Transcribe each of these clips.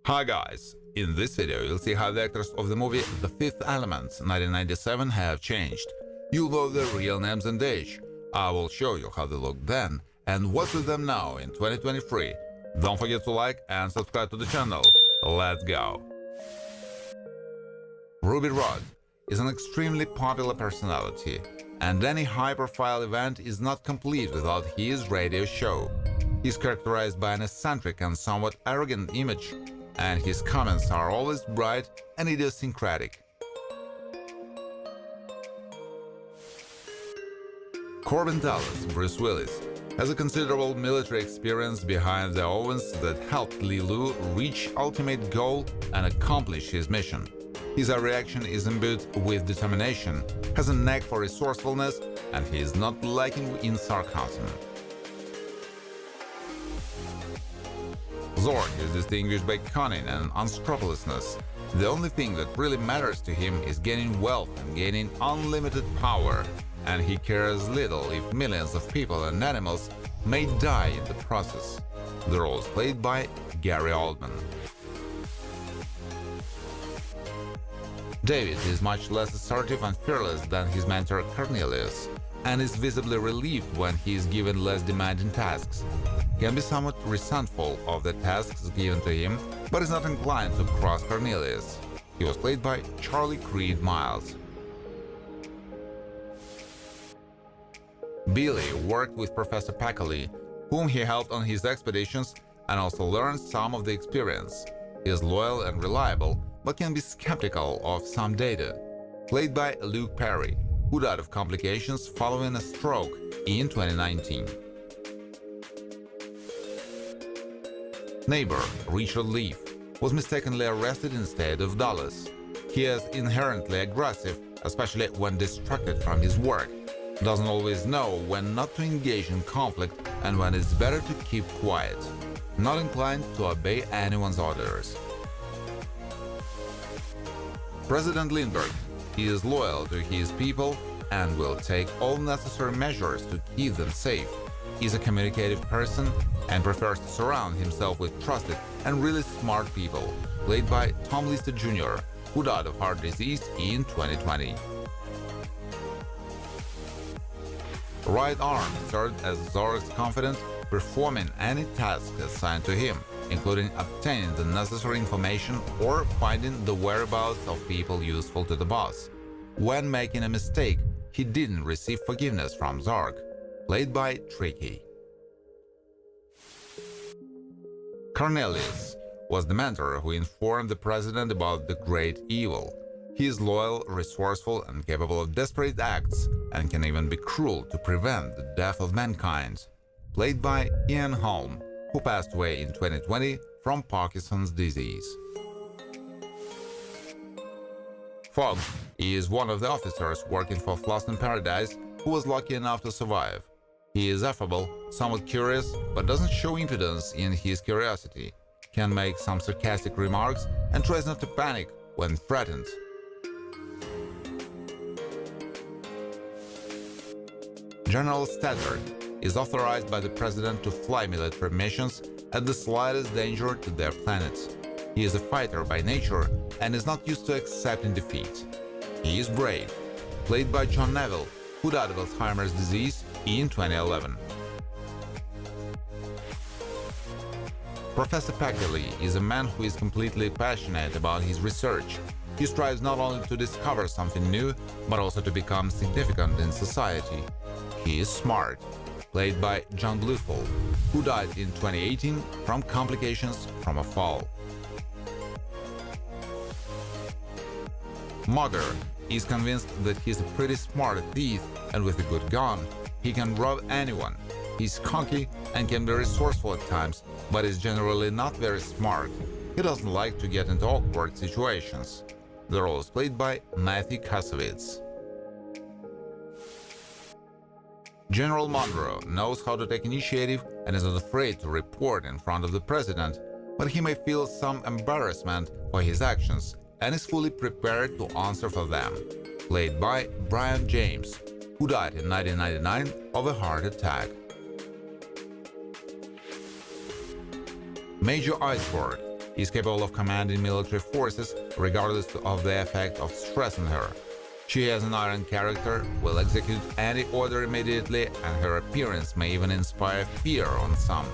Hi guys! In this video you'll see how the actors of the movie The Fifth Element 1997 have changed. You'll know their real names and age. I will show you how they looked then and what's with them now in 2023. Don't forget to like and subscribe to the channel. Let's go! Ruby Rhod is an extremely popular personality, and any high-profile event is not complete without his radio show. He's characterized by an eccentric and somewhat arrogant image, and his comments are always bright and idiosyncratic. Corbin Dallas, Bruce Willis, has a considerable military experience behind the ovens that helped Lilu reach ultimate goal and accomplish his mission. His reaction is imbued with determination, has a knack for resourcefulness, and he is not lacking in sarcasm. Zorg is distinguished by cunning and unscrupulousness. The only thing that really matters to him is gaining wealth and gaining unlimited power, and he cares little if millions of people and animals may die in the process. The role is played by Gary Oldman. David is much less assertive and fearless than his mentor Cornelius, and is visibly relieved when he is given less demanding tasks. He can be somewhat resentful of the tasks given to him, but is not inclined to cross Cornelius. He was played by Charlie Creed Miles. Billy worked with Professor Packley, whom he helped on his expeditions and also learned some of the experience. He is loyal and reliable, but can be skeptical of some data. Played by Luke Perry, who died of complications following a stroke in 2019. Neighbor Richard Leaf was mistakenly arrested instead of Dallas. He is inherently aggressive, especially when distracted from his work. Doesn't always know when not to engage in conflict and when it's better to keep quiet. Not inclined to obey anyone's orders. President Lindbergh is loyal to his people and will take all necessary measures to keep them safe. He's a communicative person and prefers to surround himself with trusted and really smart people, played by Tom Lister Jr., who died of heart disease in 2020. Right arm served as Zorg's confidant, performing any task assigned to him, including obtaining the necessary information or finding the whereabouts of people useful to the boss. When making a mistake, he didn't receive forgiveness from Zorg, played by Tricky. Cornelius was the mentor who informed the president about the great evil. He is loyal, resourceful, and capable of desperate acts, and can even be cruel to prevent the death of mankind, played by Ian Holm, who passed away in 2020 from Parkinson's disease. Fogg is one of the officers working for Frost in Paradise who was lucky enough to survive. He is affable, somewhat curious, but doesn't show impudence in his curiosity, can make some sarcastic remarks, and tries not to panic when threatened. General Stedler is authorized by the president to fly military missions at the slightest danger to their planet. He is a fighter by nature and is not used to accepting defeat. He is brave, played by John Neville, who died of Alzheimer's disease in 2011. Professor Packley is a man who is completely passionate about his research. He strives not only to discover something new, but also to become significant in society. He is smart, played by John Bluthal, who died in 2018 from complications from a fall. Mugger is convinced that he's a pretty smart thief, and with a good gun, he can rob anyone. He's cocky and can be resourceful at times, but is generally not very smart. He doesn't like to get into awkward situations. The role is played by Matthew Kasowitz. General Monroe knows how to take initiative and is not afraid to report in front of the president, but he may feel some embarrassment for his actions and is fully prepared to answer for them. Played by Brian James, who died in 1999 of a heart attack. Major Iceberg is capable of commanding military forces regardless of the effect of stress on her. She has an iron character, will execute any order immediately, and her appearance may even inspire fear on some.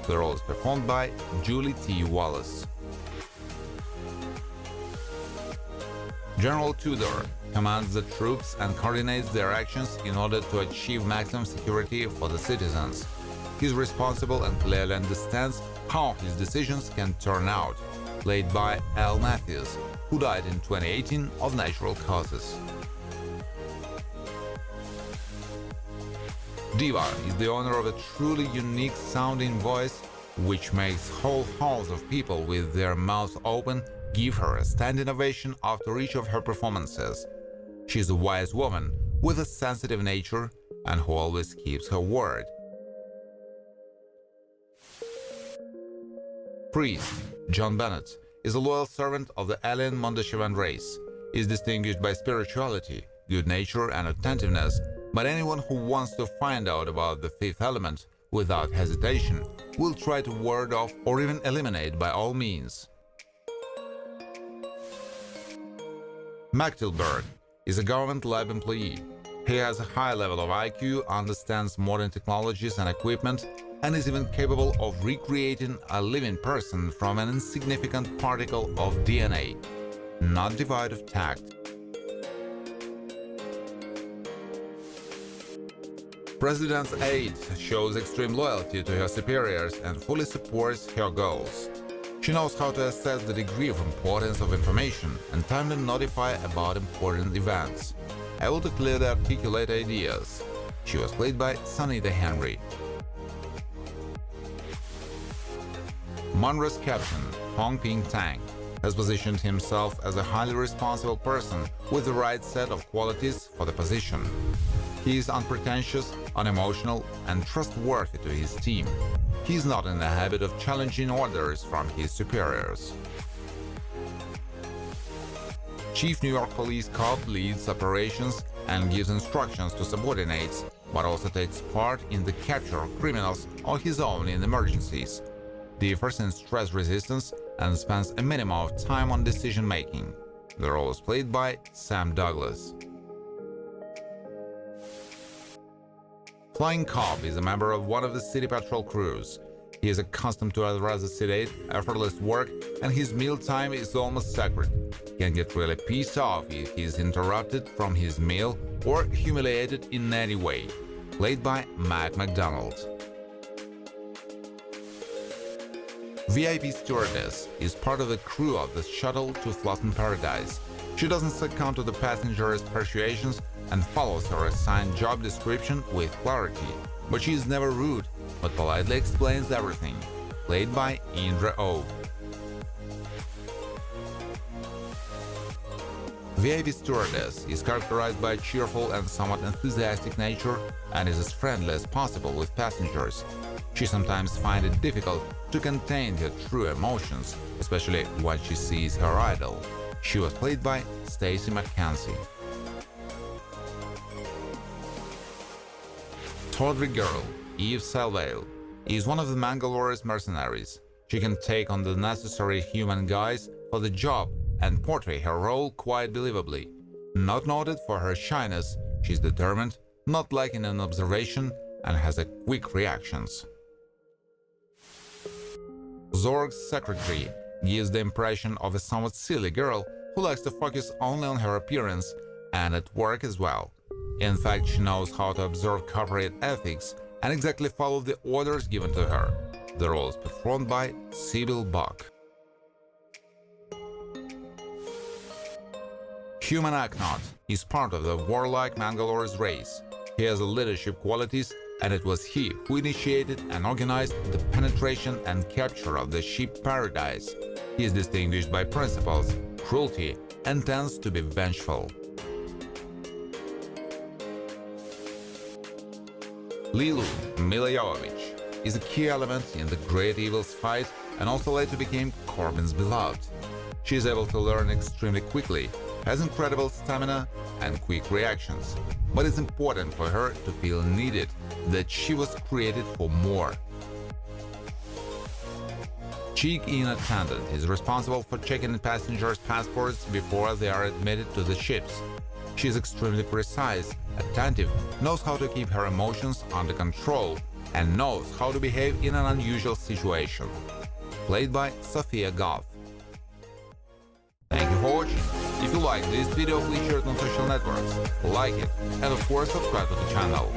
The role is performed by Julie T. Wallace. General Tudor commands the troops and coordinates their actions in order to achieve maximum security for the citizens. He is responsible and clearly understands how his decisions can turn out, played by Al Matthews, who died in 2018 of natural causes. Diva is the owner of a truly unique sounding voice, which makes whole halls of people with their mouths open give her a standing ovation after each of her performances. She is a wise woman with a sensitive nature and who always keeps her word. Priest John Bennett is a loyal servant of the alien Mondoshavan race. He is distinguished by spirituality, good nature and attentiveness, but anyone who wants to find out about the fifth element without hesitation will try to ward off or even eliminate by all means. Magtilberg is a government lab employee. He has a high level of IQ, understands modern technologies and equipment, and is even capable of recreating a living person from an insignificant particle of DNA, not devoid of tact. President's aide shows extreme loyalty to her superiors and fully supports her goals. She knows how to assess the degree of importance of information and timely notify about important events, able to clearly articulate ideas. She was played by Sanita Henry. Monroe's captain, Hong Ping Tang, has positioned himself as a highly responsible person with the right set of qualities for the position. He is unpretentious, unemotional, and trustworthy to his team. He is not in the habit of challenging orders from his superiors. Chief New York Police Cop leads operations and gives instructions to subordinates, but also takes part in the capture of criminals on his own in emergencies. Differs in stress resistance and spends a minimum of time on decision-making. The role is played by Sam Douglas. Flying Cop is a member of one of the city patrol crews. He is accustomed to a rather sedate, effortless work, and his mealtime is almost sacred. He can get really pissed off if he is interrupted from his meal or humiliated in any way. Played by Mac McDonald. VIP Stewardess is part of the crew of the shuttle to Flutten Paradise. She doesn't succumb to the passengers' persuasions and follows her assigned job description with clarity, but she is never rude, but politely explains everything. Played by Indra O. VIP Stewardess is characterized by a cheerful and somewhat enthusiastic nature and is as friendly as possible with passengers. She sometimes finds it difficult to contain her true emotions, especially when she sees her idol. She was played by Stacey McKenzie. Tawdry Girl, Eve Salvale, is one of the Mangalore's mercenaries. She can take on the necessary human guise for the job and portray her role quite believably. Not noted for her shyness, she's determined, not lacking in observation, and has a quick reactions. Zorg's secretary gives the impression of a somewhat silly girl who likes to focus only on her appearance and at work as well. In fact, she knows how to observe corporate ethics and exactly follow the orders given to her. The role is performed by Sybil Buck. Human Aknot is part of the warlike Mangalore's race. He has the leadership qualities, and it was he who initiated and organized the penetration and capture of the ship Paradise. He is distinguished by principles, cruelty, and tends to be vengeful. Lilu Mila Jovovich is a key element in the Great Evil's fight and also later became Corbin's beloved. She is able to learn extremely quickly, has incredible stamina and quick reactions, but it's important for her to feel needed, that she was created for more. Check-in attendant is responsible for checking passengers' passports before they are admitted to the ships. She is extremely precise, attentive, knows how to keep her emotions under control, and knows how to behave in an unusual situation. Played by Sophia Goff. Thank you for watching. If you like this video, please share it on social networks, like it, and of course subscribe to the channel.